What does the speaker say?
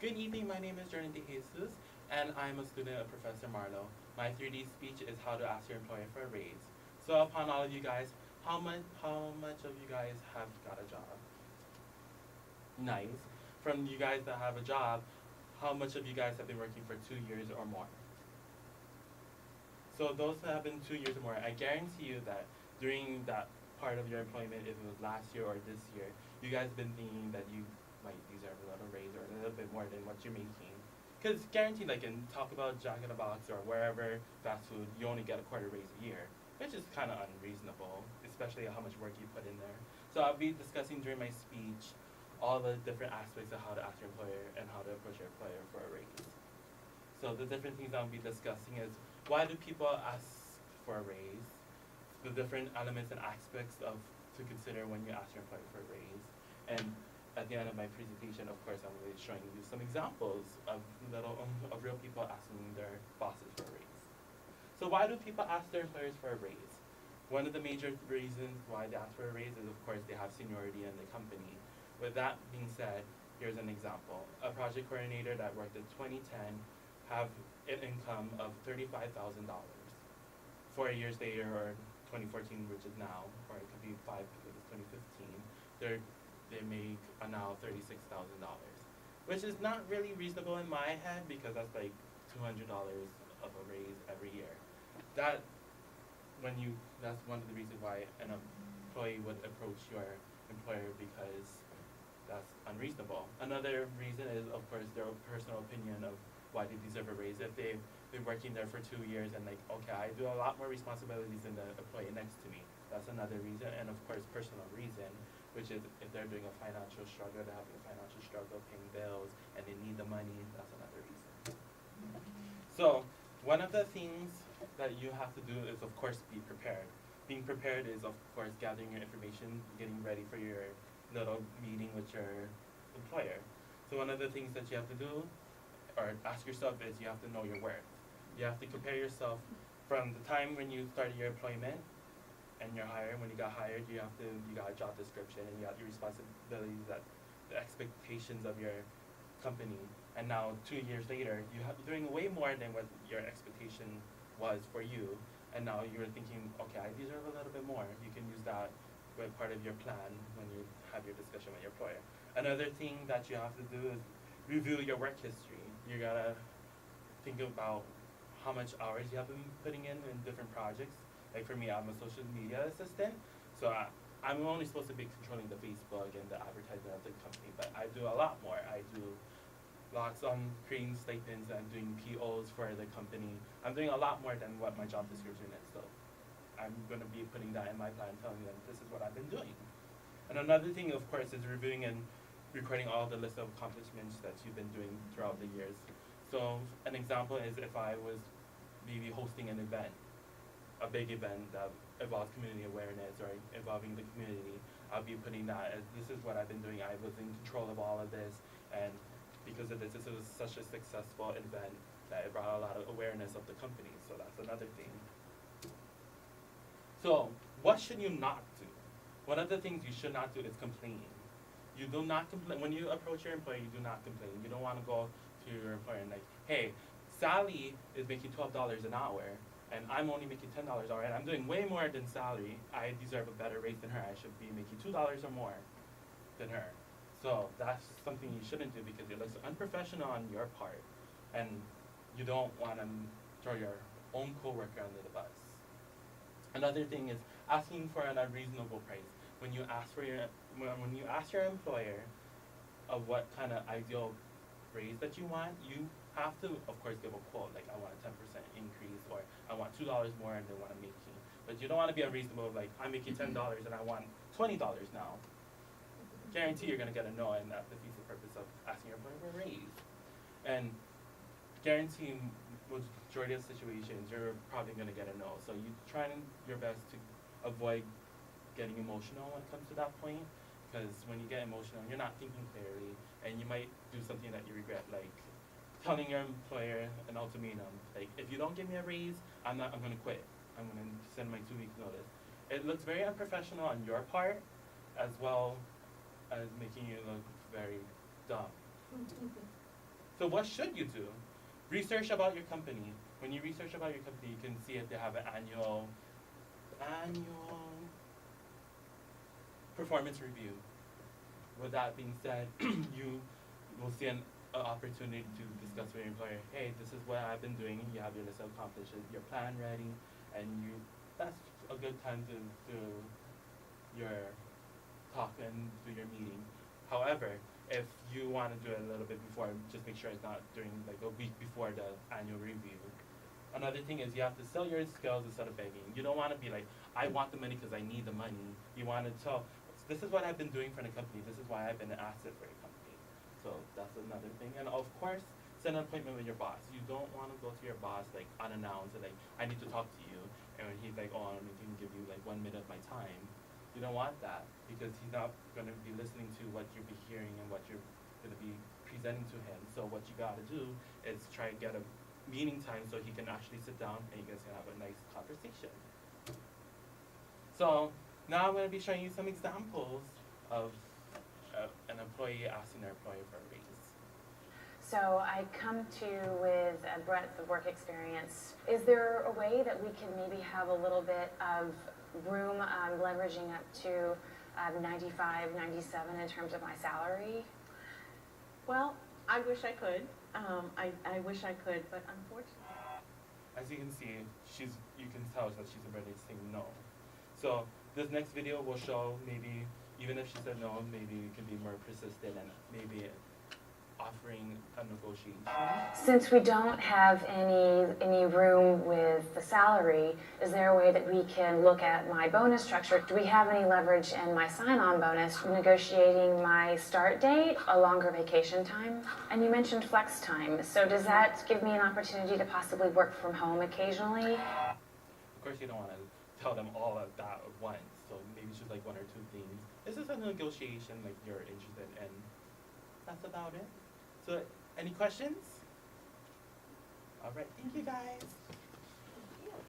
Good evening, my name is Jordan De Jesus, and I'm a student of Professor Marlow. My 3D speech is how to ask your employer for a raise. So upon all of you guys, how much of you guys have got a job? Nice. From you guys that have a job, how much of you guys have been working for 2 years or more? So those that have been 2 years or more, I guarantee you that during that part of your employment, if it was last year or this year, you guys been thinking that you might deserve a little raise or a little bit more than what you're making. Because guaranteed, like in talk about Jack in the Box or wherever fast food, you only get a quarter raise a year, which is kind of unreasonable, especially how much work you put in there. So I'll be discussing during my speech all the different aspects of how to ask your employer and how to approach your employer for a raise. So the different things I'll be discussing is why do people ask for a raise, the different elements and aspects of to consider when you ask your employer for a raise, and at the end of my presentation, of course, I'm going to be showing you some examples of of real people asking their bosses for a raise. So why do people ask their employers for a raise? One of the major reasons why they ask for a raise is, of course, they have seniority in the company. With that being said, here's an example. A project coordinator that worked in 2010 have an income of $35,000. 4 years later, or 2014, which is now, or it could be five because it's 2015, they make now $36,000, which is not really reasonable in my head because that's like $200 of a raise every year. That that's one of the reasons why an employee would approach your employer because that's unreasonable. Another reason is, of course, their personal opinion of why they deserve a raise. If they've been working there for 2 years and like, okay, I do a lot more responsibilities than the employee next to me. That's another reason. And of course, personal reason, which is if they're doing a financial struggle, they're having a financial struggle paying bills and they need the money, that's another reason. So one of the things that you have to do is, of course, be prepared. Being prepared is, of course, gathering your information, getting ready for your little meeting with your employer. So one of the things that you have to do or ask yourself is you have to know your worth. You have to compare yourself from the time when you started your employment and you're hired. When you got hired, you got a job description and you got your responsibilities, that the expectations of your company. And now 2 years later, you're doing way more than what your expectation was for you. And now you're thinking, okay, I deserve a little bit more. You can use that with part of your plan when you have your discussion with your employer. Another thing that you have to do is review your work history. You gotta think about how much hours you have been putting in different projects. Like for me, I'm a social media assistant, so I'm only supposed to be controlling the Facebook and the advertisement of the company, but I do a lot more. I do lots on creating stipends and doing POs for the company. I'm doing a lot more than what my job description is, so I'm going to be putting that in my plan, telling them this is what I've been doing. And another thing, of course, is reviewing and recording all the list of accomplishments that you've been doing throughout the years. So an example is if I was maybe hosting an event, a big event that involves community awareness or involving the community, I'll be putting that as this is what I've been doing. I was in control of all of this, and because of this was such a successful event that it brought a lot of awareness of the company. So that's another thing. So what should you not do? One of the things you should not do is complain. You do not complain. When you approach your employer, you do not complain. You don't want to go to your employer and like, hey, Sally is making $12 an hour, and I'm only making $10 an hour, and I'm doing way more than Sally. I deserve a better raise than her. I should be making $2 or more than her. So that's something you shouldn't do because it looks unprofessional on your part, and you don't want to throw your own coworker under the bus. Another thing is asking for an unreasonable price. When you ask your employer of what kind of ideal raise that you want, you have to, of course, give a quote, like I want a 10% increase, or I want $2 more than what I'm making. But you don't want to be unreasonable, like I'm making $10 and I want $20 now. Guarantee you're going to get a no, and that defeats the purpose of asking your employer for a raise. And guarantee majority of situations, you're probably going to get a no. So you try your best to avoid getting emotional when it comes to that point, because when you get emotional, you're not thinking clearly, and you might do something that you regret, like telling your employer an ultimatum, like if you don't give me a raise, I'm going to quit. I'm going to send my 2 weeks notice. It looks very unprofessional on your part, as well as making you look very dumb. So what should you do? Research about your company. When you research about your company, you can see if they have an annual performance review. With that being said, you will see an opportunity to discuss with your employer, hey, this is what I've been doing, you have your list of accomplishments, your plan ready, and that's a good time to do your talk and do your meeting. However, if you want to do it a little bit before, just make sure it's not during like a week before the annual review. Another thing is you have to sell your skills instead of begging. You don't want to be like, I want the money because I need the money. You want to tell, this is what I've been doing for the company. This is why I've been an asset for your company. So that's another thing. And of course, set an appointment with your boss. You don't want to go to your boss like unannounced and like, I need to talk to you. And he's like, oh, I'm going to give you like 1 minute of my time. You don't want that because he's not going to be listening to what you'll be hearing and what you're going to be presenting to him. So what you got to do is try and get a meeting time so he can actually sit down and you guys can have a nice conversation. So now I'm going to be showing you some examples of an employee asking their employer for a raise. So I come to you with a breadth of work experience. Is there a way that we can maybe have a little bit of room leveraging up to 95, 97 in terms of my salary? Well, I wish I could. I wish I could, but unfortunately. As you can see, you can tell that she's already saying no. So this next video will show maybe, even if she said no, maybe you can be more persistent and maybe offering a negotiation. Since we don't have any room with the salary, is there a way that we can look at my bonus structure? Do we have any leverage in my sign-on bonus, negotiating my start date, a longer vacation time? And you mentioned flex time, so does that give me an opportunity to possibly work from home occasionally? Of course you don't want to tell them all of that at once, so maybe just like 1 or 2 things. This is a negotiation like you're interested in. That's about it. So, any questions? All right, thank you guys.